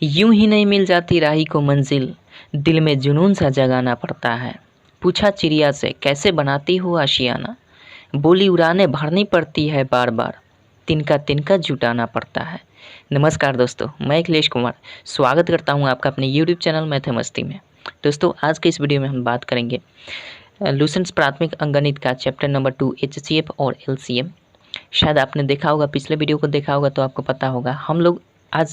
यूं ही नहीं मिल जाती राही को मंजिल, दिल में जुनून सा जगाना पड़ता है। पूछा चिड़िया से कैसे बनाती हो आशियाना, बोली उड़ाने भरनी पड़ती है बार बार, तिनका तिनका जुटाना पड़ता है। नमस्कार दोस्तों, मैं अखिलेश कुमार स्वागत करता हूं आपका अपने यूट्यूब चैनल मैथमस्ती में। दोस्तों, आज के इस वीडियो में हम बात करेंगे लुसेंट्स प्राथमिक अंकगणित का चैप्टर नंबर 2 HCF और LCM। शायद आपने देखा होगा, पिछले वीडियो को देखा होगा तो आपको पता होगा। हम लोग आज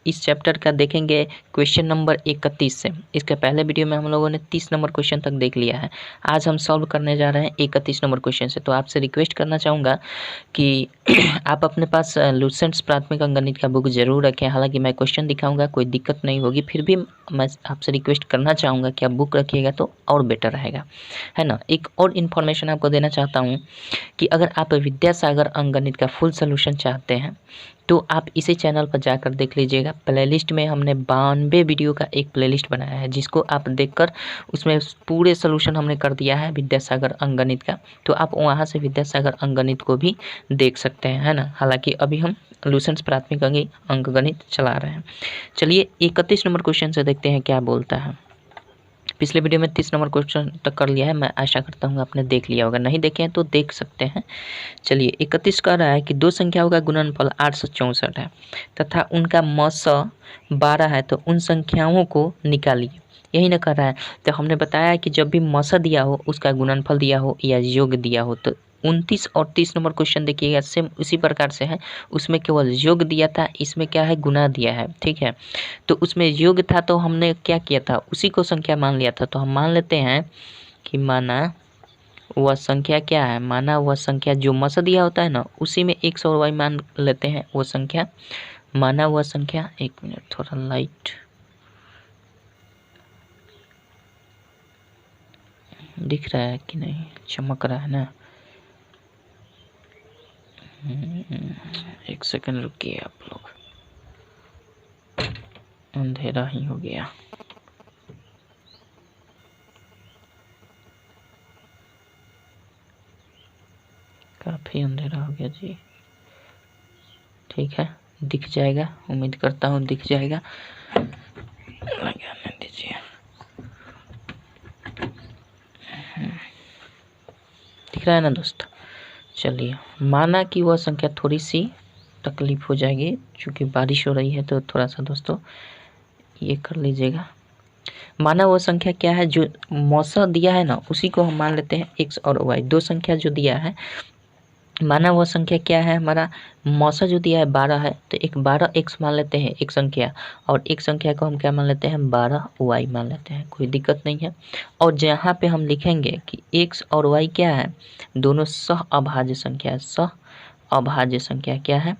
इस चैप्टर का देखेंगे क्वेश्चन नंबर 31 से। इसके पहले वीडियो में हम लोगों ने 30 नंबर क्वेश्चन तक देख लिया है। आज हम सॉल्व करने जा रहे हैं 31 नंबर क्वेश्चन से। तो आपसे रिक्वेस्ट करना चाहूँगा कि आप अपने पास लुसेंट्स प्राथमिक अंकगणित का बुक जरूर रखें। हालांकि मैं क्वेश्चन दिखाऊंगा, कोई दिक्कत नहीं होगी, फिर भी मैं आपसे रिक्वेस्ट करना चाहूँगा कि आप बुक रखिएगा तो और बेटर रहेगा, है ना। एक और इन्फॉर्मेशन आपको देना चाहता हूँ कि अगर आप विद्यासागर अंकगणित का फुल सोल्यूशन चाहते हैं तो आप इसी चैनल पर जाकर देख लीजिएगा। प्लेलिस्ट में हमने 92 वीडियो का एक प्लेलिस्ट बनाया है, जिसको आप देखकर उसमें पूरे सोल्यूशन हमने कर दिया है विद्यासागर अंकगणित का। तो आप वहां से विद्यासागर अंकगणित को भी देख सकते हैं, है ना। हालांकि अभी हम लुसेंट्स प्राथमिक अंकगणित चला रहे हैं। चलिए 31 नंबर क्वेश्चन से देखते हैं क्या बोलता है। पिछले वीडियो में 30 नंबर क्वेश्चन तक कर लिया है, मैं आशा करता हूँ आपने देख लिया होगा। नहीं देखे हैं तो देख सकते हैं। चलिए 31 कह रहा है कि दो संख्याओं का गुणनफल 864 है तथा उनका मस 12 है, तो उन संख्याओं को निकालिए। यही ना कर रहा है। तो हमने बताया कि जब भी मस दिया हो, उसका गुणनफल दिया हो या योग दिया हो, तो 29 और 30 नंबर क्वेश्चन देखिएगा, सेम उसी प्रकार से है। उसमें केवल योग दिया था, इसमें क्या है, गुना दिया है, ठीक है। तो उसमें योग था तो हमने क्या किया था, उसी को संख्या मान लिया था। तो हम मान लेते हैं कि माना वह संख्या क्या है, माना वह संख्या जो मस दिया होता है ना, उसी में x और y मान लेते हैं वो संख्या। माना वह संख्या, एक मिनट, थोड़ा लाइट दिख रहा है कि नहीं, चमक रहा है ना। एक सेकंड रुकिए आप लोग, अंधेरा ही हो गया। काफी अंधेरा हो गया जी। ठीक है, दिख जाएगा, उम्मीद करता हूँ दिख जाएगा। लगाने दीजिए। दिख रहा है ना दोस्त। चलिए, माना कि वह संख्या, थोड़ी सी तकलीफ हो जाएगी क्योंकि बारिश हो रही है, तो थोड़ा सा दोस्तों ये कर लीजिएगा। माना वह संख्या क्या है, जो मौसा दिया है ना, उसी को हम मान लेते हैं x और y। दो संख्या जो दिया है, माना वह संख्या क्या है, हमारा मौसा जो दिया है 12 है, तो एक 12x मान लेते हैं एक संख्या, और एक संख्या को हम क्या मान लेते हैं, 12y मान लेते हैं। कोई दिक्कत नहीं है। और जहाँ पे हम लिखेंगे कि x और y क्या है, दोनों सह अभाज्य संख्या है। सह अभाज्य संख्या क्या है,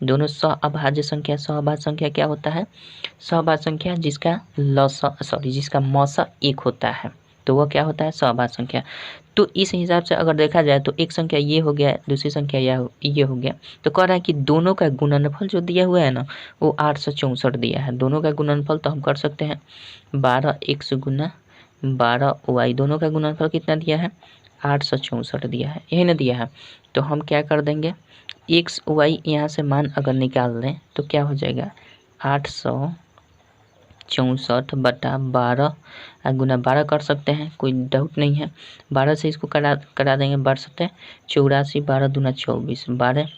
दोनों सह अभाज्य संख्या। सह अभाज्य संख्या क्या होता है, सह अभाज्य संख्या जिसका मौसा 1 होता है, तो वह क्या होता है, सह अभाज्य संख्या। तो इस हिसाब से अगर देखा जाए तो एक संख्या ये हो गया, दूसरी संख्या ये हो गया। तो कह रहा है कि दोनों का गुणनफल जो दिया हुआ है ना, वो 864 दिया है। दोनों का गुणनफल तो हम कर सकते हैं 12x गुना 12y। दोनों का गुणनफल कितना दिया है, 864 दिया है, यही ना दिया है। तो हम क्या कर देंगे, x y यहाँ से मान अगर निकाल लें तो क्या हो जाएगा, 864 बटा 12 गुना 12 कर सकते हैं, कोई डाउट नहीं है। 12 से इसको करा देंगे, बढ़ सकते हैं 84, 12 दूना 24, 12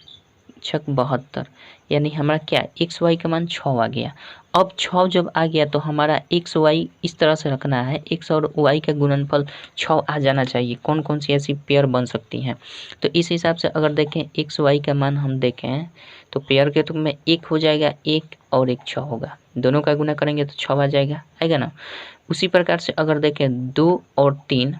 छक 72, यानी हमारा क्या, एक्स वाई का मान 6 आ गया। अब 6 जब आ गया तो हमारा एक्स वाई इस तरह से रखना है, एक्स और वाई का गुणनफल 6 आ जाना चाहिए। कौन कौन सी ऐसी पेयर बन सकती हैं, तो इस हिसाब से अगर देखें एक्स वाई का मान हम देखें तो पेयर के तुम में 1 हो जाएगा, 1 और 1 6 होगा। दोनों का गुना करेंगे तो 6 आ जाएगा, आएगा ना। उसी प्रकार से अगर देखें 2 और 3,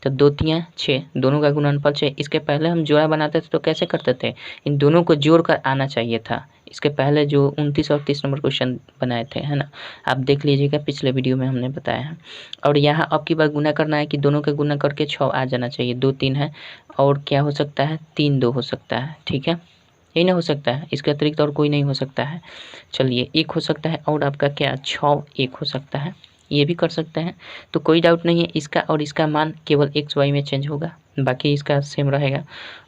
तो 2 3 6, दोनों का गुणनफल 6। इसके पहले हम जोड़ा बनाते थे तो कैसे करते थे, इन दोनों को जोड़कर आना चाहिए था। इसके पहले जो 29 और 30 नंबर क्वेश्चन बनाए थे, है ना, आप देख लीजिएगा, पिछले वीडियो में हमने बताया है। और यहाँ अब की बार गुना करना है कि दोनों का गुना करके 6 आ जाना चाहिए। 2 3 है और क्या हो सकता है, 3 2 हो सकता है, ठीक है, यही ना हो सकता है, इसके अतिरिक्त और कोई नहीं हो सकता है। चलिए 1 हो सकता है, और आपका क्या 6 1 हो सकता है, ये भी कर सकते हैं। तो कोई डाउट नहीं है, इसका और इसका मान केवल एक्स वाई में चेंज होगा, बाकी इसका सेम रहेगा।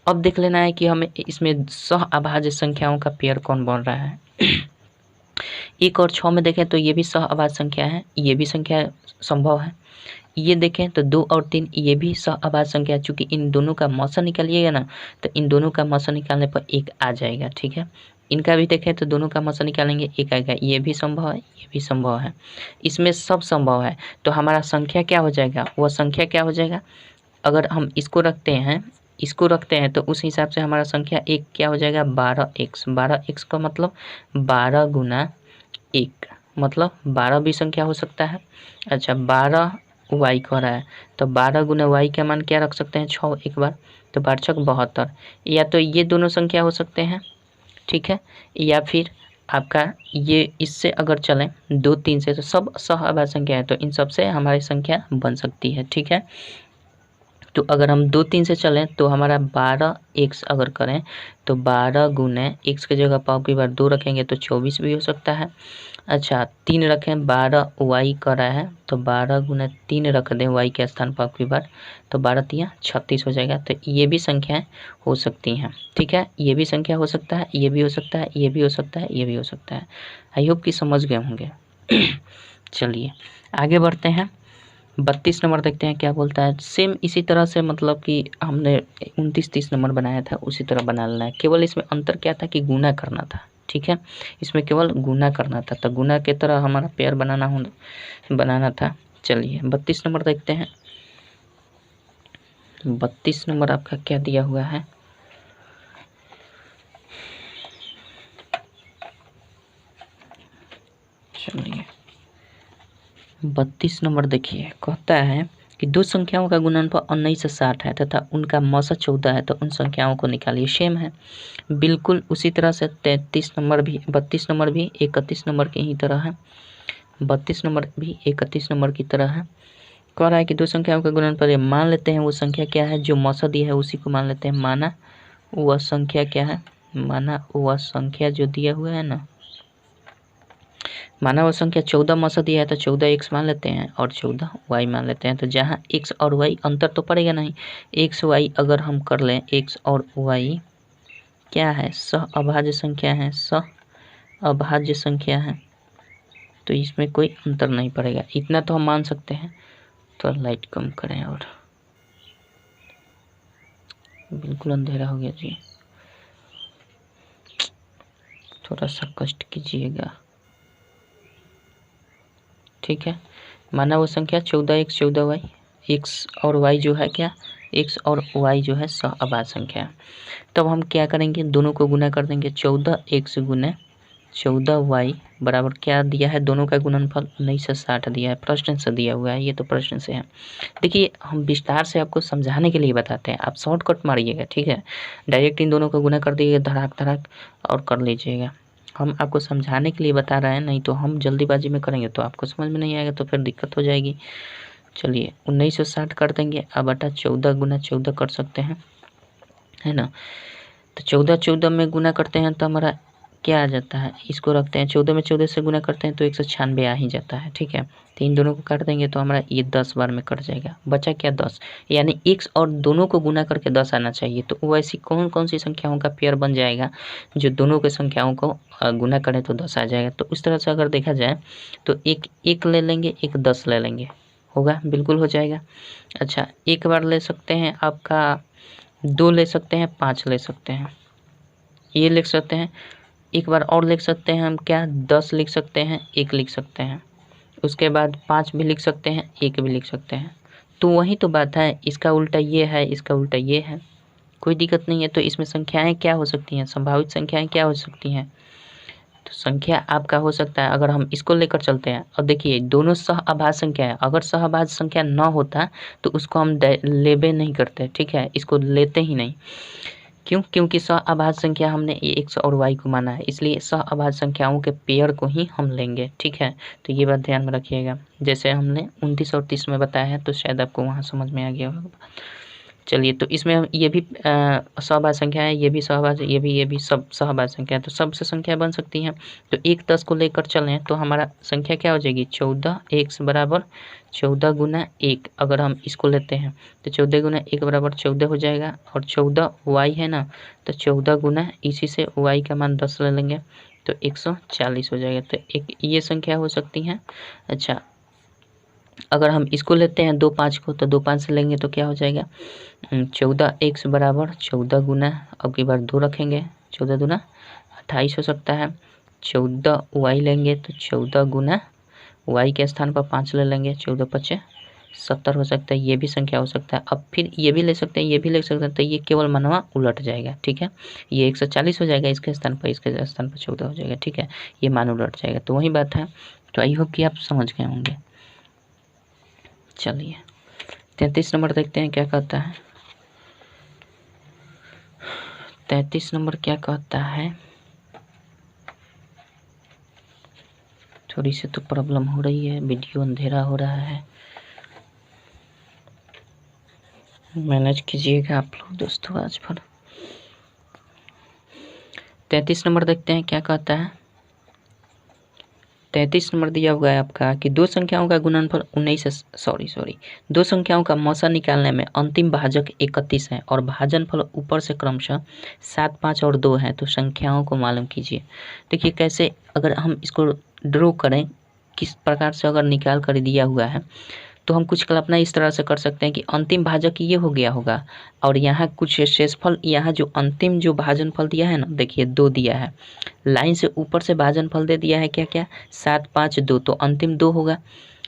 अब देख लेना है कि हमें इसमें सह अभाज्य संख्याओं का पेयर कौन बन रहा है। 1 और 6 में देखें तो ये भी सहअभाज्य संख्या है, ये भी संख्या संभव है। ये देखें तो 2 और 3 ये भी सहअभाज्य संख्या है। चूँकि इन दोनों का मौसा निकालिएगा ना तो इन दोनों का मौसा निकालने पर 1 आ जाएगा, ठीक है। इनका भी देखें तो दोनों का मौसा निकालेंगे 1 आएगा, ये भी संभव है, ये भी संभव है, इसमें सब संभव है। तो हमारा संख्या क्या हो जाएगा, वह संख्या क्या हो जाएगा, अगर हम इसको रखते हैं तो उस हिसाब से हमारा संख्या 1 क्या हो जाएगा 12x। 12x का मतलब 12 गुना 1, मतलब 12 भी संख्या हो सकता है। अच्छा 12 y कह रहा है तो 12 गुना y का मान क्या रख सकते हैं 6 एक बार, तो 12 छक 72। या तो ये दोनों संख्या हो सकते हैं, ठीक है, या फिर आपका ये इससे अगर चलें 2 3 से तो सब सहअभाज्य संख्या है, तो इन सब से हमारी संख्या बन सकती है, ठीक है। तो अगर हम 2 3 से चलें तो हमारा 12x अगर करें तो 12 गुने x की जगह पाव की बार 2 रखेंगे तो 24 भी हो सकता है। अच्छा 3 रखें 12 y कर रहा है तो 12 गुने 3 रख दें y के स्थान पाव की बार तो 12 तिया 36 हो जाएगा। तो ये भी संख्याएं हो सकती हैं, ठीक है, ये भी संख्या हो सकता है, ये भी हो सकता है, ये भी हो सकता है, ये भी हो सकता है। आई होप कि समझ गए होंगे। चलिए आगे बढ़ते हैं, 32 नंबर देखते हैं क्या बोलता है। सेम इसी तरह से मतलब कि हमने 29 30 नंबर बनाया था उसी तरह बना लेना है, केवल इसमें अंतर क्या था कि गुना करना था, ठीक है, इसमें केवल गुना करना था, तो गुना के तरह हमारा पेयर बनाना था। चलिए 32 नंबर देखते हैं। 32 नंबर आपका क्या दिया हुआ है, चलिए 32 नंबर देखिए, कहता है कि दो संख्याओं का गुणनफल 19 से 60 है तथा उनका मौसा 14 है, तो उन संख्याओं को निकालिए। सेम है बिल्कुल उसी तरह से 33 नंबर भी, 32 नंबर भी 31 नंबर की ही तरह है, 32 नंबर भी 31 नंबर की तरह है। कह रहा है कि दो संख्याओं का गुणनफल मान लेते हैं वो संख्या क्या है जो मौसा दिया है उसी को मान लेते हैं। माना वह संख्या क्या है, माना वह संख्या जो दिया हुआ है ना, माना वह संख्या 14 मौसा दिया है तो 14x मान लेते हैं और 14y मान लेते हैं। तो जहाँ x और y अंतर तो पड़ेगा नहीं, x y अगर हम कर लें x और y क्या है सहअभाज्य संख्या है, सहअभाज्य संख्या है, तो इसमें कोई अंतर नहीं पड़ेगा, इतना तो हम मान सकते हैं। तो लाइट कम करें और बिल्कुल अंधेरा हो गया जी, थोड़ा सा कष्ट कीजिएगा, ठीक है। माना वो संख्या 14x 14y, x और y जो है क्या, x और y जो है सहअभाज्य संख्या है। तब हम क्या करेंगे, दोनों को गुना कर देंगे, 14x गुने 14y बराबर क्या दिया है, दोनों का गुणनफल 19 से 60 दिया है, प्रश्न से दिया हुआ है, ये तो प्रश्न से है। देखिए हम विस्तार से आपको समझाने के लिए बताते हैं, आप शॉर्टकट मारिएगा, ठीक है, डायरेक्ट इन दोनों को गुना कर दीजिएगा धड़ाक धड़ाक और कर लीजिएगा। हम आपको समझाने के लिए बता रहे हैं, नहीं तो हम जल्दीबाजी में करेंगे तो आपको समझ में नहीं आएगा, तो फिर दिक्कत हो जाएगी। चलिए 19 से 60 कर देंगे, अब बटा 14 गुना 14 कर सकते हैं, है ना। तो 14 14 में गुना करते हैं तो हमारा क्या आ जाता है, इसको रखते हैं 14 में 14 से गुना करते हैं तो 196 आ ही जाता है, ठीक है। तो इन दोनों को काट देंगे तो हमारा ये 10 बार में कट जाएगा, बचा क्या 10, यानी x और दोनों को गुना करके 10 आना चाहिए। तो वैसी कौन कौन सी संख्याओं का पेयर बन जाएगा जो दोनों के संख्याओं को गुना करें तो 10 आ जाएगा। तो उस तरह से अगर देखा जाए तो एक ले लेंगे, एक 10 ले लेंगे, होगा बिल्कुल हो जाएगा। अच्छा एक बार ले सकते हैं आपका 2 ले सकते हैं, 5 ले सकते हैं, ये लिख सकते हैं। एक बार और लिख सकते हैं हम क्या, 10 लिख सकते हैं, 1 लिख सकते हैं, उसके बाद 5 भी लिख सकते हैं, 1 भी लिख सकते हैं। तो वही तो बात है, इसका उल्टा ये है, इसका उल्टा ये है, कोई दिक्कत नहीं है। तो इसमें संख्याएं क्या हो सकती हैं, संभावित संख्याएं क्या हो सकती हैं, तो संख्या आपका हो सकता है अगर हम इसको लेकर चलते हैं। और देखिए दोनों सहअभाज्य संख्या है, अगर सहअभाज्य संख्या न होता तो उसको हम लेबे नहीं करते, ठीक है, इसको लेते ही नहीं। क्यों, क्योंकि सहअभाज्य संख्या हमने x और y को माना है, इसलिए सहअभाज्य संख्याओं के पेयर को ही हम लेंगे, ठीक है। तो ये बात ध्यान में रखिएगा, जैसे हमने 29 और 30 में बताया है, तो शायद आपको वहाँ समझ में आ गया होगा। चलिए तो इसमें ये भी सहअभाज्य संख्या है, ये भी सहअभाज्य, ये भी सब सहअभाज्य संख्या है, तो सबसे संख्या बन सकती हैं। तो 1 10 को लेकर चलें तो हमारा संख्या क्या हो जाएगी, 14x बराबर 14 गुना 1, अगर हम इसको लेते हैं तो 14 गुना 1 बराबर 14 हो जाएगा। और 14y है ना, तो 14 गुना इसी से y का मान 10 ले लेंगे, तो 140 हो जाएगा। तो एक ये संख्या हो सकती है। अच्छा, अगर हम इसको लेते हैं 2 5 को, तो 2 5 से लेंगे तो क्या हो जाएगा 14x बराबर 14 गुना, अब की बार 2 रखेंगे, 14 दूना 28 हो सकता है। 14y लेंगे तो 14 गुना y के स्थान पर 5 ले लेंगे, 14 5 70 हो सकता है। ये भी संख्या हो सकता है। अब फिर ये भी ले सकते हैं, ये भी ले सकते हैं, तो ये केवल मनवा उलट जाएगा। ठीक है, ये 140 हो जाएगा इसके स्थान पर, इसके स्थान पर 14 हो जाएगा। ठीक है, ये मान उलट जाएगा। तो वही बात है। तो आई होप कि आप समझ गए होंगे। चलिए 33 नंबर देखते हैं क्या कहता है। 33 नंबर क्या कहता है, थोड़ी सी तो प्रॉब्लम हो रही है, वीडियो अंधेरा हो रहा है, मैनेज कीजिएगा आप लोग दोस्तों आज पर। 33 नंबर देखते हैं क्या कहता है। 33 नंबर दिया हुआ है आपका कि दो संख्याओं का गुणनफल 19 दो संख्याओं का मौसा निकालने में अंतिम भाजक 31 है और भाजनफल ऊपर से क्रमशः 7 5 और 2 है, तो संख्याओं को मालूम कीजिए। देखिए कैसे, अगर हम इसको ड्रॉ करें, किस प्रकार से अगर निकाल कर दिया हुआ है, तो हम कुछ कल्पना इस तरह से कर सकते हैं कि अंतिम भाजक ये हो गया होगा और यहाँ कुछ शेषफल, यहाँ जो अंतिम जो भाजनफल दिया है ना, देखिए 2 दिया है, लाइन से ऊपर से भाजनफल दे दिया है क्या क्या 7 5 2, तो अंतिम 2 होगा।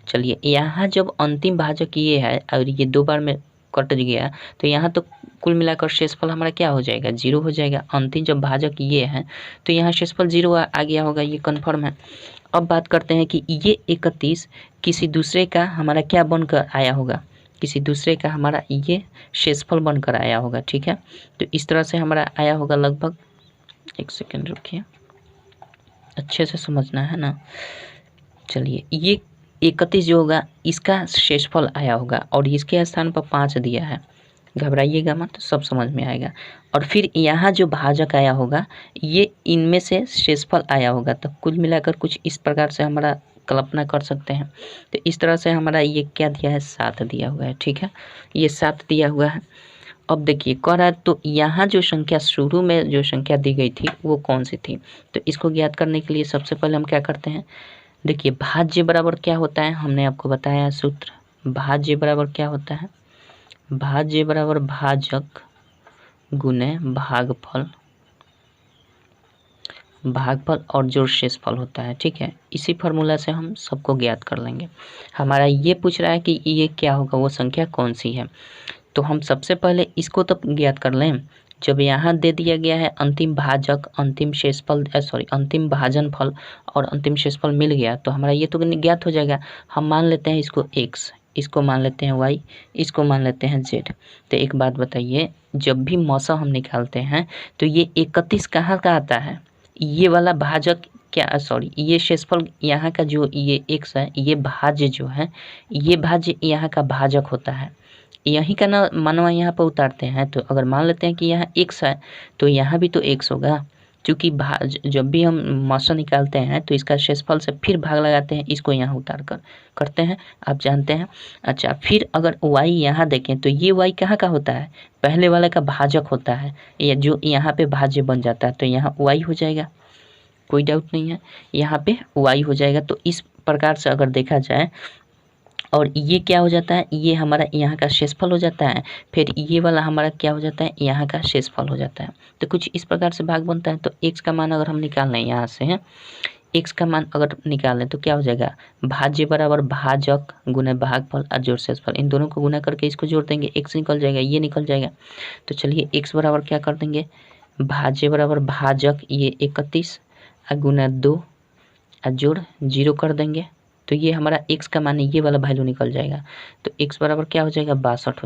चलिए यहाँ जब अंतिम भाजक ये है और ये 2 बार में कट गया, तो यहाँ तो कुल मिलाकर शेषफल हमारा क्या हो जाएगा 0 हो जाएगा। अंतिम जब भाजक ये है तो यहाँ शेषफल 0 आ गया होगा, ये कन्फर्म है। अब बात करते हैं कि ये 31 किसी दूसरे का हमारा क्या बनकर आया होगा, किसी दूसरे का हमारा ये शेषफल बनकर आया होगा। ठीक है, तो इस तरह से हमारा आया होगा लगभग, एक सेकेंड रुकिए, अच्छे से समझना है ना। चलिए ये 31 जो होगा इसका शेषफल आया होगा और इसके स्थान पर 5 दिया है, घबराइएगा मत, सब समझ में आएगा। और फिर यहाँ जो भाजक आया होगा ये इनमें से शेषफल आया होगा, तो कुल मिलाकर कुछ इस प्रकार से हमारा कल्पना कर सकते हैं। तो इस तरह से हमारा ये क्या दिया है 7 दिया हुआ है। ठीक है, ये 7 दिया हुआ है। अब देखिए कह रहा है तो यहाँ जो संख्या शुरू में जो संख्या दी गई थी वो कौन सी थी, तो इसको ज्ञात करने के लिए सबसे पहले हम क्या करते हैं, देखिए भाज्य बराबर क्या होता है, हमने आपको बताया सूत्र, भाज्य बराबर क्या होता है, भाज्य बराबर भाजक गुने भागफल, भागफल और जोड़ शेषफल होता है। ठीक है, इसी फार्मूला से हम सबको ज्ञात कर लेंगे। हमारा ये पूछ रहा है कि ये क्या होगा, वो संख्या कौन सी है, तो हम सबसे पहले इसको तो ज्ञात कर लें। जब यहाँ दे दिया गया है अंतिम भाजक, अंतिम शेषफल अंतिम भाजनफल और अंतिम शेषफल मिल गया, तो हमारा ये तो ज्ञात हो जाएगा। हम मान लेते हैं इसको x, इसको मान लेते हैं y, इसको मान लेते हैं z। तो एक बात बताइए, जब भी मौसा हम निकालते हैं तो ये 31 कहाँ का आता है, ये वाला भाजक क्या ये शेषफल यहाँ का जो ये x है, ये भाज्य जो है, ये भाज्य यहाँ का भाजक होता है, यहीं का ना मनवा यहाँ पर उतारते हैं। तो अगर मान लेते हैं कि यहाँ x है तो यहाँ भी तो x होगा, क्योंकि जब भी हम मौसा निकालते हैं तो इसका शेषफल से फिर भाग लगाते हैं, इसको यहाँ उतार कर करते हैं, आप जानते हैं। अच्छा, फिर अगर y यहाँ देखें तो ये y कहाँ का होता है, पहले वाले का भाजक होता है, ये जो यहाँ पे भाज्य बन जाता है, तो यहाँ y हो जाएगा, कोई डाउट नहीं है, यहाँ पे y हो जाएगा। तो इस प्रकार से अगर देखा जाए, और ये क्या हो जाता है, ये हमारा यहाँ का शेषफल हो जाता है, फिर ये वाला हमारा क्या हो जाता है, यहाँ का शेषफल हो जाता है। तो कुछ इस प्रकार से भाग बनता है। तो x का मान अगर हम निकाल लें यहाँ से हैं, x का मान अगर निकाल लें तो क्या हो जाएगा, भाज्य बराबर भाजक गुने भागफल और जोड़ शेषफल, इन दोनों को गुना करके इसको जोड़ देंगे, x निकल जाएगा, ये निकल जाएगा। तो चलिए x बराबर क्या कर देंगे, भाज्य बराबर भाजक ये 31 गुना 2 और जोड़ 0 कर देंगे, तो ये हमारा x का मान ये वाला वैल्यू निकल जाएगा। तो x बराबर क्या हो जाएगा 62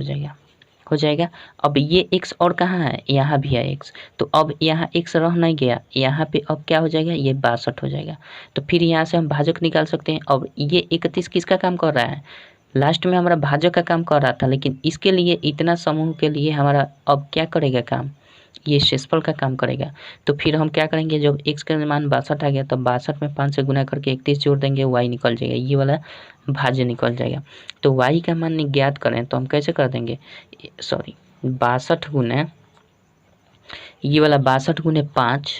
हो जाएगा। अब ये x और कहाँ है, यहाँ भी है x, तो अब यहाँ x रह नहीं गया, यहाँ पे अब क्या हो जाएगा, ये 62 हो जाएगा। तो फिर यहाँ से हम भाजक निकाल सकते हैं। अब ये 31 किसका काम कर रहा है, लास्ट में हमारा भाजक का काम कर रहा था, लेकिन इसके लिए इतना समूह के लिए हमारा अब क्या करेगा काम, ये शेषफल का काम करेगा। तो फिर हम क्या करेंगे, जब x का मान 62 आ गया तो 62 में 5 से गुना करके 31 जोड़ देंगे, y निकल जाएगा, ये वाला भाज्य निकल जाएगा। तो y का मान ज्ञात करें तो हम कैसे कर देंगे, 62 गुने ये वाला 62 गुने 5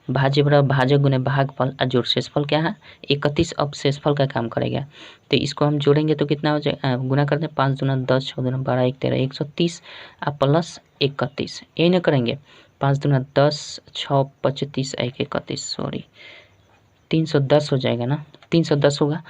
भाज्य बराबर भाजक गुने भागफल और जोड़ शेषफल क्या है 31। अब शेषफल का काम करेगा तो इसको हम जोड़ेंगे तो कितना हो जाएगा, गुना करते हैं 5 दूना 10, 6 दूना 12, 1 13, 130 और प्लस 31, यही ना करेंगे। 5 दूना 10, 6 25, 1 31, सॉरी 310 हो जाएगा ना, 310 होगा।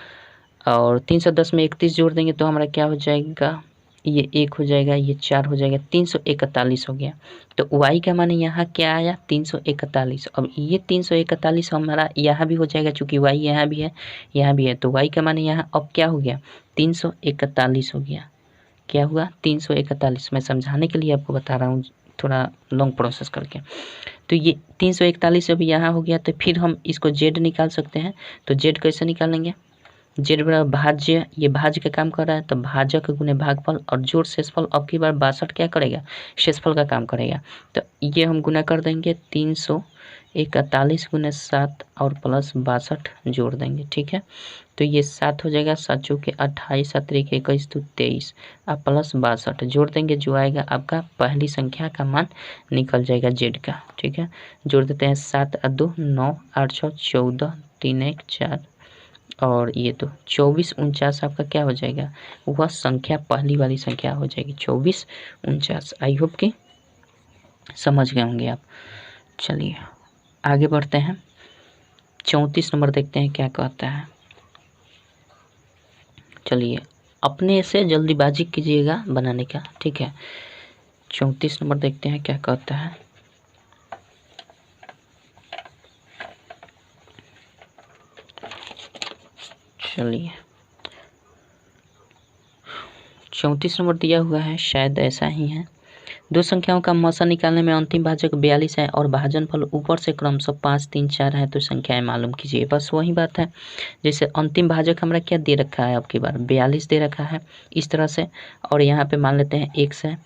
और 310 में 31 जोड़ देंगे तो हमारा क्या हो जाएगा, ये 1 हो जाएगा, ये 4 हो जाएगा, 341 हो गया। तो y का मान यहाँ क्या आया 341। अब ये 341 हमारा यहाँ भी हो जाएगा, चूँकि y यहाँ भी है यहाँ भी है, तो y का मान यहाँ अब क्या हो गया 341 हो गया। क्या हुआ 341। मैं समझाने के लिए आपको बता रहा हूँ, थोड़ा लॉन्ग प्रोसेस करके। तो ये 341 अभी यहाँ हो गया, तो फिर हम इसको z निकाल सकते हैं। तो z कैसे निकालेंगे, z बराबर भाज्य, ये भाज्य का काम कर रहा है तो भाजक गुने भागफल और जोड़ शेषफल। अब की बार 62 क्या करेगा शेषफल का काम करेगा, तो ये हम गुना कर देंगे 341 गुने 7 और प्लस 62 जोड़ देंगे, ठीक है। तो ये 7 हो जाएगा, 7 चौके 28, 7 3 21 तो 23 और प्लस 62 जोड़ देंगे, जो आएगा आपका पहली संख्या का मान निकल जाएगा z का, ठीक है। जोड़ देते हैं 7 और 2 9, 8 6 14, 3 1 4 और ये तो 24 49 आपका क्या हो जाएगा, वह संख्या पहली वाली संख्या हो जाएगी 24 49। आई होप कि समझ गए होंगे आप। चलिए आगे बढ़ते हैं, 34 नंबर देखते हैं क्या कहता है। चलिए अपने से जल्दीबाजी कीजिएगा बनाने का, ठीक है। 34 नंबर देखते हैं क्या कहता है। चलिए 34 नंबर दिया हुआ है, शायद ऐसा ही है। दो संख्याओं का मौसा निकालने में अंतिम भाजक 42 है और भाजनफल ऊपर से क्रमशः 5 3 4 है, तो संख्याएं मालूम कीजिए। बस वही बात है, जैसे अंतिम भाजक हमारा क्या दे रखा है, अब की बार 42 दे रखा है इस तरह से, और यहाँ पे मान लेते हैं x है,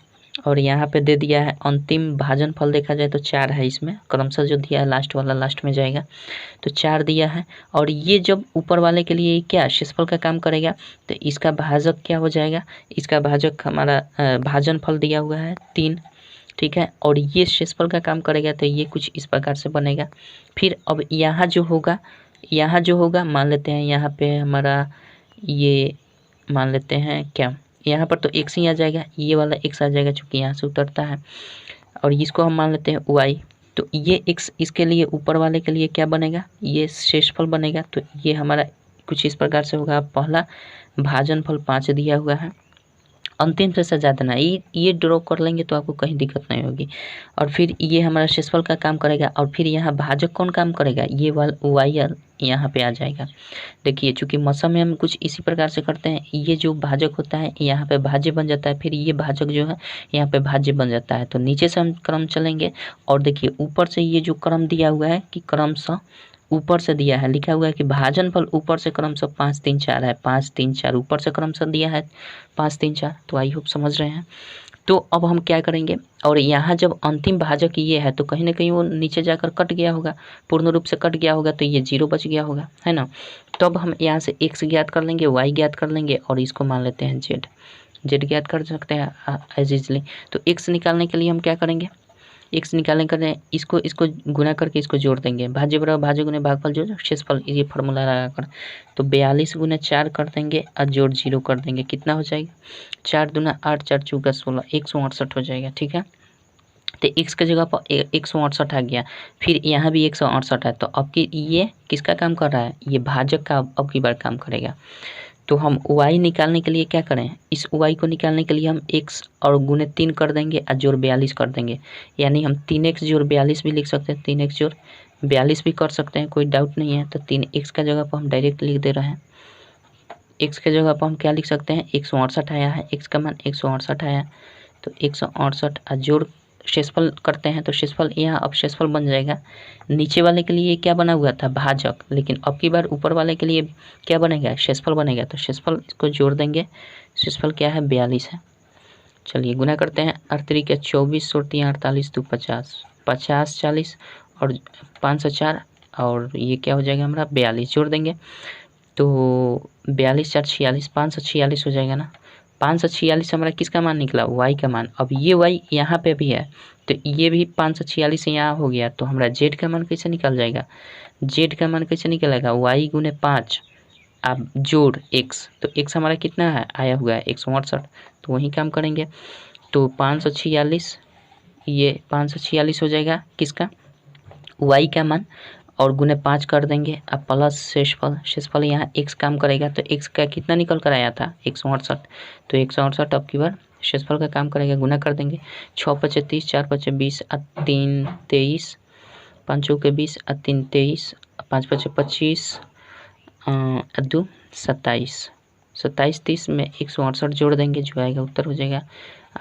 और यहाँ पे दे दिया है अंतिम भाजनफल देखा जाए तो 4 है, इसमें क्रमशः जो दिया है लास्ट वाला लास्ट में जाएगा, तो 4 दिया है। और ये जब ऊपर वाले के लिए क्या शेषफल का काम करेगा, तो इसका भाजक क्या हो जाएगा, इसका भाजक हमारा भाजनफल दिया हुआ है 3, ठीक है। और ये शेषफल का काम करेगा, तो ये कुछ इस प्रकार से बनेगा। फिर अब यहाँ जो होगा मान लेते हैं यहाँ पे हमारा ये मान लेते हैं क्या, यहाँ पर तो x ही आ जाएगा, ये वाला x आ जाएगा चूँकि यहाँ से उतरता है, और इसको हम मान लेते हैं y। तो ये x इसके लिए ऊपर वाले के लिए क्या बनेगा, ये शेषफल बनेगा। तो ये हमारा कुछ इस प्रकार से होगा। पहला भाजनफल 5 दिया हुआ है, अंतिम से सजा देना, ये ड्रॉ कर लेंगे तो आपको कहीं दिक्कत नहीं होगी। और फिर ये हमारा शेषफल का काम करेगा, और फिर यहाँ भाजक कौन काम करेगा, ये वाला y यहाँ पे आ जाएगा। देखिए चूँकि मौसम में हम कुछ इसी प्रकार से करते हैं, ये जो भाजक होता है यहाँ पे भाज्य बन जाता है, फिर ये भाजक जो है यहाँ पे भाज्य बन जाता है। तो नीचे से हम क्रम चलेंगे, और देखिए ऊपर से ये जो क्रम दिया हुआ है कि क्रमशः ऊपर से दिया है, लिखा हुआ है कि भाजनफल ऊपर से क्रमशः 5 3 4 है, 5 3 4 ऊपर से क्रमशः दिया है 5 3 4। तो आई होप समझ रहे हैं। तो अब हम क्या करेंगे, और यहाँ जब अंतिम भाजक ये है तो कहीं ना कहीं वो नीचे जाकर कट गया होगा, पूर्ण रूप से कट गया होगा, तो ये 0 बच गया होगा, है ना। तो अब हम यहाँ से x ज्ञात कर लेंगे, y ज्ञात कर लेंगे, और इसको मान लेते हैं z ज्ञात कर सकते हैं एज इजली। तो x निकालने के लिए हम क्या करेंगे, x निकालने के लिए इसको गुना करके इसको जोड़ देंगे, भाज्य बराबर भाज्य गुने भागफल जो शेषफल, ये फार्मूला लगाकर। तो 42 गुने 4 कर देंगे और जोड़ 0 कर देंगे, कितना हो जाएगा 4 दूना 8, 4 चौका 16, 168 हो जाएगा, ठीक है। तो x की जगह पर 168 आ गया, फिर यहाँ भी 168 है। तो अब की ये किसका काम कर रहा है, ये भाजक का अब की बार काम करेगा। तो हम y निकालने के लिए क्या करें, इस y को निकालने के लिए हम x और गुने 3 कर देंगे और जोड़ 42 कर देंगे, यानी हम 3x जोड़ 42 भी लिख सकते हैं, 3x जोड़ 42 भी कर सकते हैं, कोई डाउट नहीं है। तो 3x का जगह पर हम डायरेक्ट लिख दे रहे हैं, x के जगह पर हम क्या लिख सकते हैं 168 आया है, x का मान 168 आया, तो 168 और जोड़ शेषफल करते हैं, तो शेषफल यहाँ अब शेषफल बन जाएगा। नीचे वाले के लिए क्या बना हुआ था भाजक, लेकिन अब की बार ऊपर वाले के लिए क्या बनेगा शेषफल बनेगा, तो शेषफल को जोड़ देंगे, शेषफल क्या है 42 है। चलिए गुना करते हैं, 38 के 24 सोड़ती 48 तो 50, 50 40 और 504, और ये क्या हो जाएगा हमारा 42 जोड़ देंगे, तो 42 4 46, 546 हो जाएगा ना। 546 हमारा किसका मान निकला, y का मान। अब ये y यहाँ पे भी है, तो ये भी 546 यहाँ हो गया, तो हमारा जेड का मान कैसे निकल जाएगा? जेड का मान कैसे निकलेगा? वाई गुने 5 आप जोड़ एक्स, तो एक्स हमारा कितना है आया हुआ है 168, तो वही काम करेंगे। तो 546 ये 546 हो जाएगा किसका? वाई का मान, और गुने 5 कर देंगे अब प्लस शेषफल यहाँ एक्स काम करेगा, तो एक्स का कितना निकल कर आया था 168, तो 168 अब की बार शेषफल का काम करेगा, गुना कर देंगे। 6 पचे 30, 4 पचे 20, 3 23, 5 चौके 20, 3 23, 5 पचे 25, 2 27, 27 30 में 168 जोड़ देंगे, जो आएगा उत्तर हो जाएगा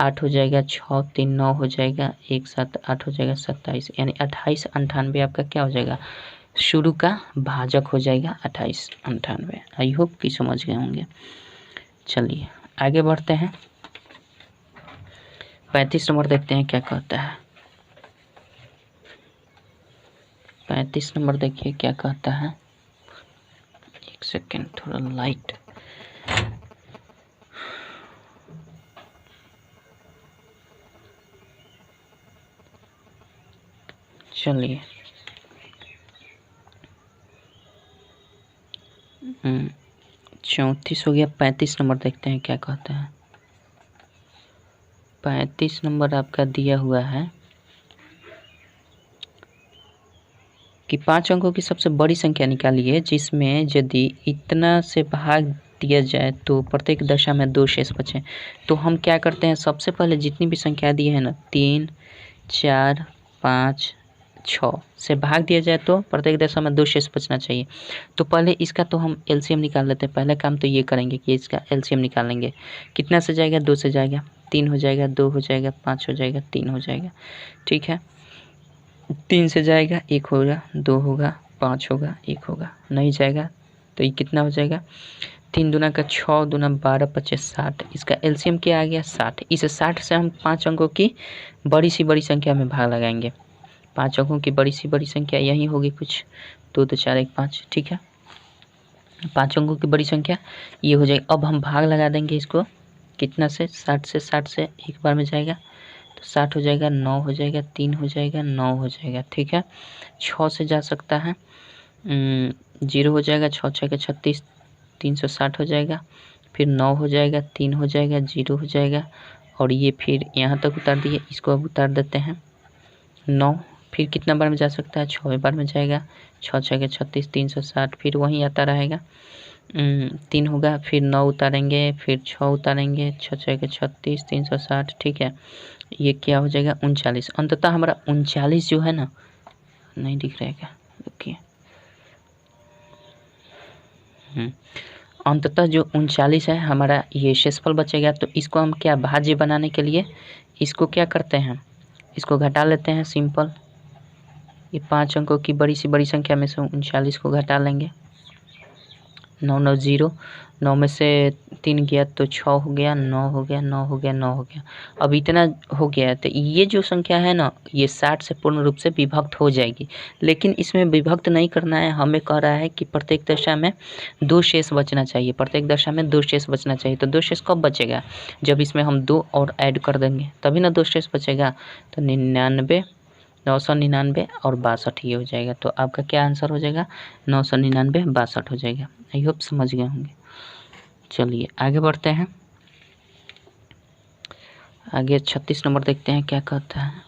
8 हो जाएगा, 6 3 9 हो जाएगा, 1 7 8 हो जाएगा 27, यानी 28 98 आपका क्या हो जाएगा? शुरू का भाजक हो जाएगा 28 98। आई होप कि समझ गए होंगे। चलिए आगे बढ़ते हैं, 35 नंबर देखते हैं क्या कहता है। 35 नंबर देखिए क्या कहता है, एक सेकेंड थोड़ा लाइट। चलिए 34 हो गया, 35 नंबर देखते हैं क्या कहता है। 35 नंबर आपका दिया हुआ है कि 5 अंकों की सबसे बड़ी संख्या निकालिए जिसमें यदि इतना से भाग दिया जाए तो प्रत्येक दशा में 2 शेष बचे। तो हम क्या करते हैं, सबसे पहले जितनी भी संख्या दी है ना 3 4 5 6 से भाग दिया जाए तो प्रत्येक दशा में 2 शेष बचना चाहिए। तो पहले इसका तो हम एलसीएम निकाल लेते हैं। पहला काम तो ये करेंगे कि इसका एलसीएम निकालेंगे। कितना से जाएगा? 2 से जाएगा, 3 हो जाएगा, 2 हो जाएगा, 5 हो जाएगा, 3 हो जाएगा। ठीक है, 3 से जाएगा 1 होगा, 2 होगा, 5 होगा, 1 होगा, नहीं जाएगा तो ये कितना हो जाएगा? 3 दूना का 6 दूना 12 25 60। इसका एलसीएम क्या आ गया? 60। इस 60 से हम 5 अंकों की बड़ी सी बड़ी संख्या में भाग लगाएंगे। 5 अंकों की बड़ी सी बड़ी संख्या यही होगी कुछ, 2 2 4 1 5। ठीक है, 5 अंकों की बड़ी संख्या ये हो जाएगी। अब हम भाग लगा देंगे इसको कितना से? 60 से। 60 से एक बार में जाएगा तो 60 हो जाएगा, 9 हो जाएगा, 3 हो जाएगा, 9 हो जाएगा। ठीक है, 6 से जा सकता है, 0 हो जाएगा, 6 6 के 36, 360 हो जाएगा, फिर 9 हो जाएगा, 3 हो जाएगा, 0 हो जाएगा, और ये फिर यहाँ तक उतार दिए, इसको अब उतार देते हैं 9। फिर कितना बार में जा सकता है? 6 बार में जाएगा, 6 6 के 36, 360, फिर वहीं आता रहेगा, 3 होगा, फिर 9 उतारेंगे, फिर 6 उतारेंगे, 6 6 के 36, 360। ठीक है, ये क्या हो जाएगा? 39। अंततः हमारा 39 जो है ना, नहीं दिख रहेगा, देखिए, अंततः जो 39 है हमारा ये शेषफल बचेगा। तो इसको हम क्या, भाज्य बनाने के लिए इसको क्या करते हैं, इसको घटा लेते हैं सिंपल। ये 5 अंकों की बड़ी सी बड़ी संख्या में से 39 को घटा लेंगे। 9 9 0, 9 में से 3 गया तो 6 हो गया, 9 हो गया, 9 हो गया, 9 हो गया। अब इतना हो गया है तो ये जो संख्या है ना, ये 60 से पूर्ण रूप से विभक्त हो जाएगी। लेकिन इसमें विभक्त नहीं करना है, हमें कह रहा है कि प्रत्येक दशा में 2 शेष बचना चाहिए। प्रत्येक दशा में 2 शेष बचना चाहिए। तो 2 शेष कब बचेगा? जब इसमें हम 2 और ऐड कर देंगे तभी ना 2 शेष बचेगा। तो 99 999 और 62 ये हो जाएगा। तो आपका क्या आंसर हो जाएगा? 999 62 हो जाएगा। आई होप समझ गए होंगे। चलिए आगे बढ़ते हैं, आगे 36 नंबर देखते हैं क्या कहता है।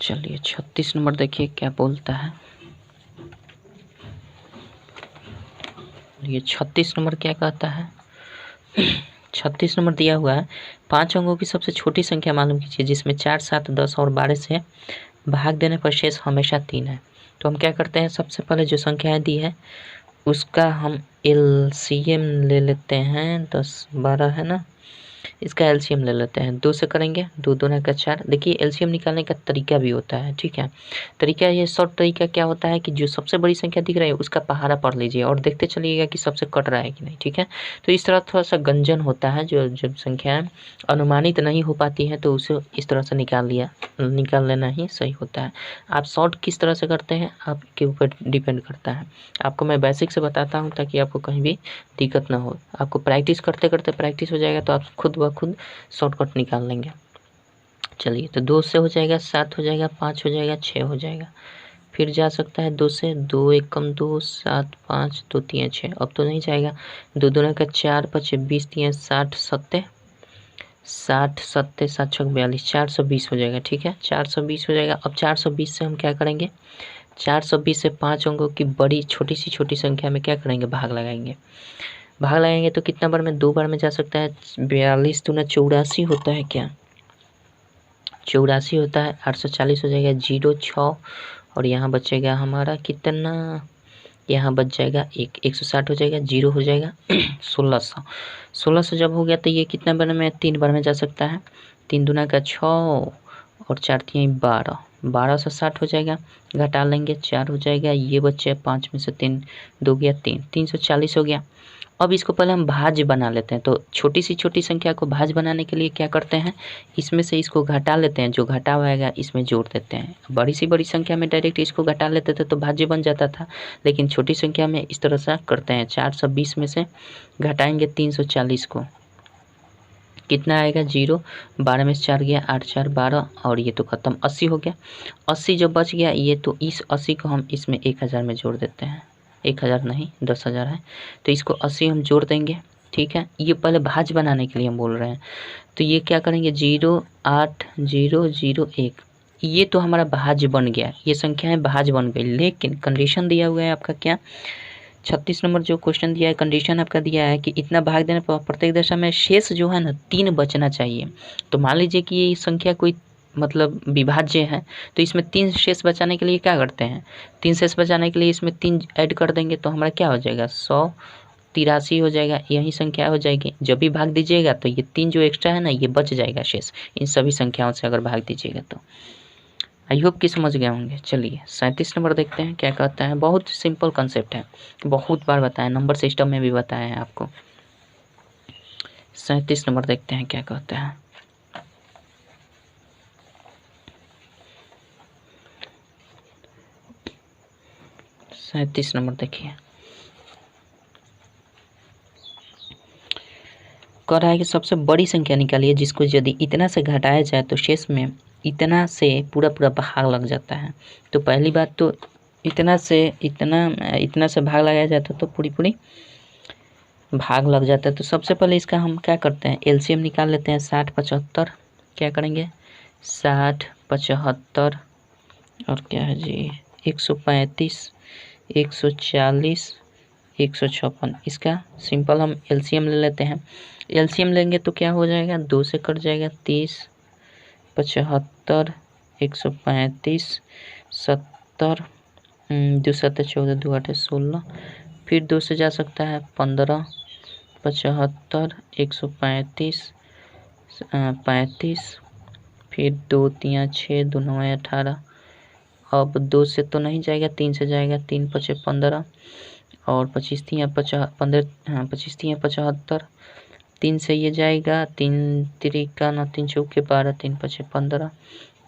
चलिए 36 नंबर देखिए क्या बोलता है। ये 36 नंबर क्या कहता है? 36 नंबर दिया हुआ है, 5 अंकों की सबसे छोटी संख्या मालूम कीजिए जिसमें 4 7 10 और 12 से भाग देने पर शेष हमेशा 3 है। तो हम क्या करते हैं, सबसे पहले जो संख्याएं दी है उसका हम एलसीएम ले लेते हैं। 10 12 है ना, इसका एलसीएम ले लेते हैं। 2 से करेंगे, 2 दूना का 4। देखिए एलसीएम निकालने का तरीका भी होता है, ठीक है। तरीका, ये शॉर्ट तरीका क्या होता है कि जो सबसे बड़ी संख्या दिख रही है उसका पहाड़ा पढ़ लीजिए और देखते चलिएगा कि सबसे कट रहा है कि नहीं, ठीक है। तो इस तरह थोड़ा सा गंजन होता है, जो जब संख्याएं अनुमानित नहीं हो पाती हैं तो उसे इस तरह से निकाल लेना ही सही होता है। आप शॉर्ट किस तरह से करते हैं आपके ऊपर डिपेंड करता है। आपको मैं बेसिक से बताता हूँ ताकि आपको कहीं भी दिक्कत ना हो। आपको प्रैक्टिस करते करते प्रैक्टिस हो जाएगा तो आप खुद ब खुद शॉर्टकट निकाल लेंगे। चलिए, तो 2 से हो जाएगा 7 हो जाएगा, 5 हो जाएगा, 6 हो जाएगा। फिर जा सकता है 2 से, 2 एकम 2, 7 5 2 3 6। अब तो नहीं जाएगा। 2 दूना का 4, 5 20 3 60 7 60 7 7 6 42, 420 हो जाएगा, ठीक है। 420 हो जाएगा। अब 420 से हम क्या करेंगे, 420 से 5 अंकों की बड़ी छोटी संख्या में क्या करेंगे, भाग लगाएंगे। भाग लगाएंगे तो कितना बार में, 2 बार में जा सकता है। 42 दूना 84 होता है क्या, 84 होता है। 840 हो जाएगा, 0 6 और यहाँ बचेगा हमारा कितना, यहाँ बच जाएगा 160 हो जाएगा, 0 हो जाएगा 1600। 1600 जब हो गया तो ये कितना बार में, 3 बार में जा सकता है। 3 दूना का 6 और 4 3 12, 1260 हो जाएगा। घटा लेंगे, 4 हो जाएगा, ये बच्चे 5 में से 3 2 गया 3, 340 हो गया। अब इसको पहले हम भाज्य बना लेते हैं। तो छोटी संख्या को भाज्य बनाने के लिए क्या करते हैं, इसमें से इसको घटा लेते हैं, जो घटा हुआ आएगा इसमें जोड़ देते हैं। बड़ी संख्या में डायरेक्ट इसको घटा लेते थे तो भाज्य बन जाता था, लेकिन छोटी संख्या में इस तरह से करते हैं। 420 में से घटाएंगे 340 को, कितना आएगा 0, 12 में से 4 गया 8 4 12 और ये तो खत्म। 80 हो गया। 80 जो बच गया ये, तो इस 80 को हम इसमें 1000 में जोड़ देते हैं। 1000 नहीं 10,000 है, तो इसको 80 हम जोड़ देंगे, ठीक है। ये पहले भाज्य बनाने के लिए हम बोल रहे हैं। तो ये क्या करेंगे, 0 8 0 0 1, ये तो हमारा भाज्य बन गया, ये संख्याएं भाज्य बन गई। लेकिन कंडीशन दिया हुआ है आपका क्या, 36 नंबर जो क्वेश्चन दिया है, कंडीशन आपका दिया है कि इतना भाग देने पर प्रत्येक दशा में शेष जो है ना 3 बचना चाहिए। तो मान लीजिए कि ये संख्या कोई मतलब विभाज्य है, तो इसमें 3 शेष बचाने के लिए क्या करते हैं, 3 शेष बचाने के लिए इसमें 3 ऐड कर देंगे तो हमारा क्या हो जाएगा, 183 हो जाएगा। यही संख्या हो जाएगी। जब भी भाग दीजिएगा तो ये 3 जो एक्स्ट्रा है ना ये बच जाएगा शेष, इन सभी संख्याओं से अगर भाग दीजिएगा तो। आई होप कि समझ गए होंगे। चलिए 37 नंबर देखते हैं क्या कहता है। बहुत सिंपल कंसेप्ट है, बहुत बार बताया, नंबर सिस्टम में भी बताया है आपको। 37 नंबर देखते हैं क्या कहता है। सैंतीस नंबर देखिए, कह रहा है कि सबसे बड़ी संख्या निकालिए जिसको यदि इतना से घटाया जाए तो शेष में इतना से पूरा भाग लग जाता है। तो पहली बात तो इतना से भाग लगाया जाता तो पूरी भाग लग जाता है। तो सबसे पहले इसका हम क्या करते हैं, एलसीएम निकाल लेते हैं। 60 75 क्या करेंगे, 60 75 और क्या है जी 135 140 156, इसका सिंपल हम एलसीएम ले लेते हैं। एलसीएम लेंगे तो क्या हो जाएगा, 2 से कट जाएगा 30 75 135 70 2 7 14 2 8 16, फिर 2 से जा सकता है 15 75 135 35, फिर 2 3 6 2 9 18। अब 2 से तो नहीं जाएगा, 3 से जाएगा, 3 5 15 और 25 3 50 15, हाँ 25 3 75। 3 से ये जाएगा, 3 3 9 3 चौके 12 3 5 15।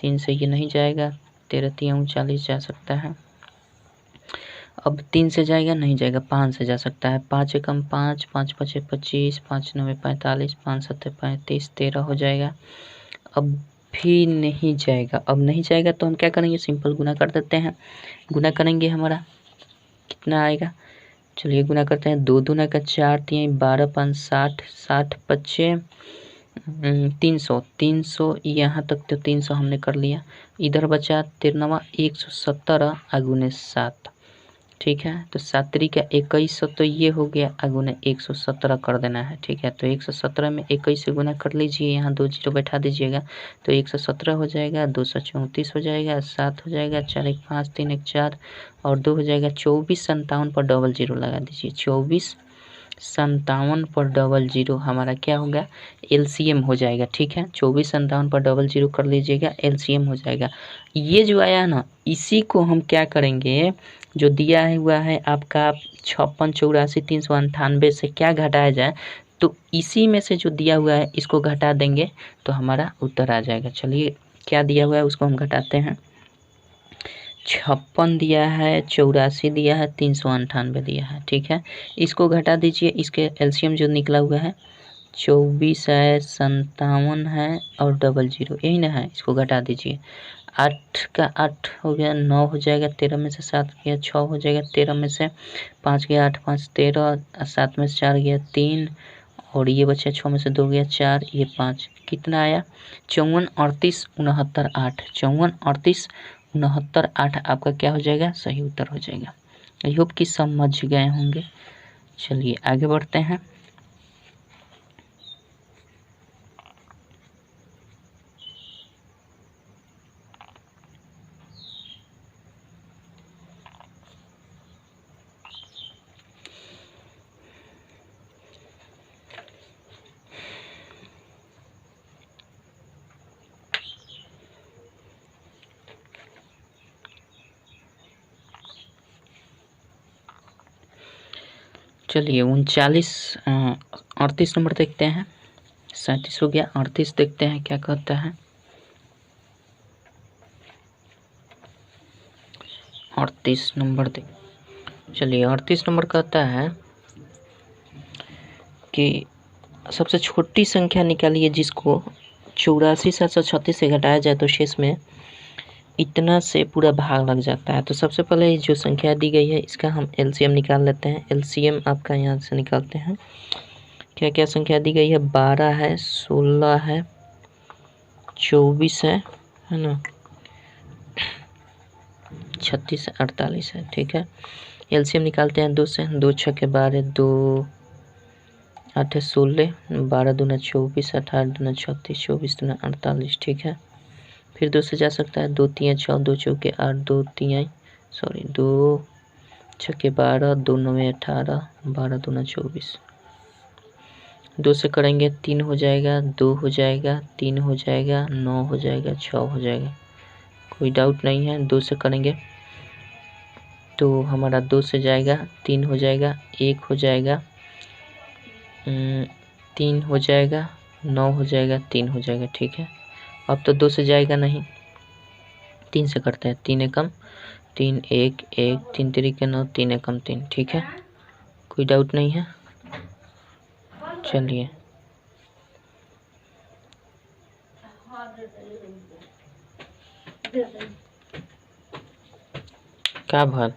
3 से ये नहीं जाएगा, 13 3 39 जा सकता है। अब 3 से जाएगा, नहीं जाएगा, 5 से जा सकता है। 5 एकम 5 5 5 25 5 9 45 5 7 35 13 हो जाएगा। अब भी नहीं जाएगा। अब नहीं जाएगा तो हम क्या करेंगे, सिंपल गुना कर देते हैं। गुना करेंगे हमारा कितना आएगा, चलिए गुना करते हैं। 2 दूना का 4 3 12 5 60 60 25 300 300, यहाँ तक तो 300 हमने कर लिया। इधर बचा 13 117 अगुने 7, ठीक है। तो 7 3 2100, तो ये हो गया अगुने 117 कर देना है, ठीक है। तो 117 में 21 से गुना कर लीजिए, यहाँ 2 जीरो बैठा दीजिएगा तो 117 हो जाएगा, 234 हो जाएगा, 7 हो जाएगा, 4 1 5 3 1 4 और 2 हो जाएगा 24 57 पर डबल जीरो लगा दीजिए। 24 57 पर डबल जीरो हमारा क्या होगा, एलसीएम हो जाएगा। ठीक है, 24 57 पर डबल जीरो कर लीजिएगा, एलसीएम हो जाएगा। ये जो आया ना, इसी को हम क्या करेंगे, जो दिया हुआ है आपका 56 84 398 से क्या घटाया जाए, तो इसी में से जो दिया हुआ है इसको घटा देंगे तो हमारा उत्तर आ जाएगा। चलिए, क्या दिया हुआ है उसको हम घटाते हैं। 56 दिया है, 84 दिया है, 398 दिया है। ठीक है, इसको घटा दीजिए, इसके एलसीएम जो निकला हुआ है 24 है, 57 है और डबल जीरो, यही ना है, इसको घटा दीजिए। 8 का 8 हो गया, 9 हो जाएगा, 13 में से 7 गया, 6 हो जाएगा, 13 में से 5 गया, 8 5 13, 7 में से 4 गया 3, और ये बचा 6 में से 2 गया 4, ये 5, कितना आया 54 38 69 8, 54 38 69 8 आपका क्या हो जाएगा, सही उत्तर हो जाएगा। आई होप कि समझ गए होंगे। चलिए आगे बढ़ते हैं। चलिए 39 38 नंबर देखते हैं, 37 हो गया, 38 देखते हैं क्या कहता है। 38 नंबर देख, चलिए 38 नंबर कहता है कि सबसे छोटी संख्या निकालिए जिसको 84 736 से घटाया जाए तो शेष में इतना से पूरा भाग लग जाता है। तो सबसे पहले जो संख्या दी गई है इसका हम एलसीएम निकाल लेते हैं। एलसीएम आपका यहाँ से निकालते हैं। क्या क्या संख्या दी गई है, 12 है, 16 है, 24 है ना, 36 48 है। ठीक है, एलसीएम निकालते हैं 2 से, 2 छक्के 12, 2 8 16, 12 दूना 24, 18 दूना 36, 24 दूना 48। ठीक है, फिर 2 से जा सकता है, 2 3 6, 2 चौके 8, 2 छक्के 12, 2 9 18, 12 दूना 24। 2 से करेंगे 3 हो जाएगा, 2 हो जाएगा, 3 हो जाएगा, 9 हो जाएगा, 6 हो जाएगा, कोई डाउट नहीं है। 2 से करेंगे तो हमारा 2 से जाएगा, 3 हो जाएगा, 1 हो जाएगा, 3 हो जाएगा, 9 हो जाएगा, 3 हो जाएगा। ठीक है, अब तो 2 से जाएगा नहीं, 3 से करते हैं, 3 एकम 3 1 1, 3 तरीके 9, 3 एकम 3। ठीक है, कोई डाउट नहीं है। चलिए क्या भर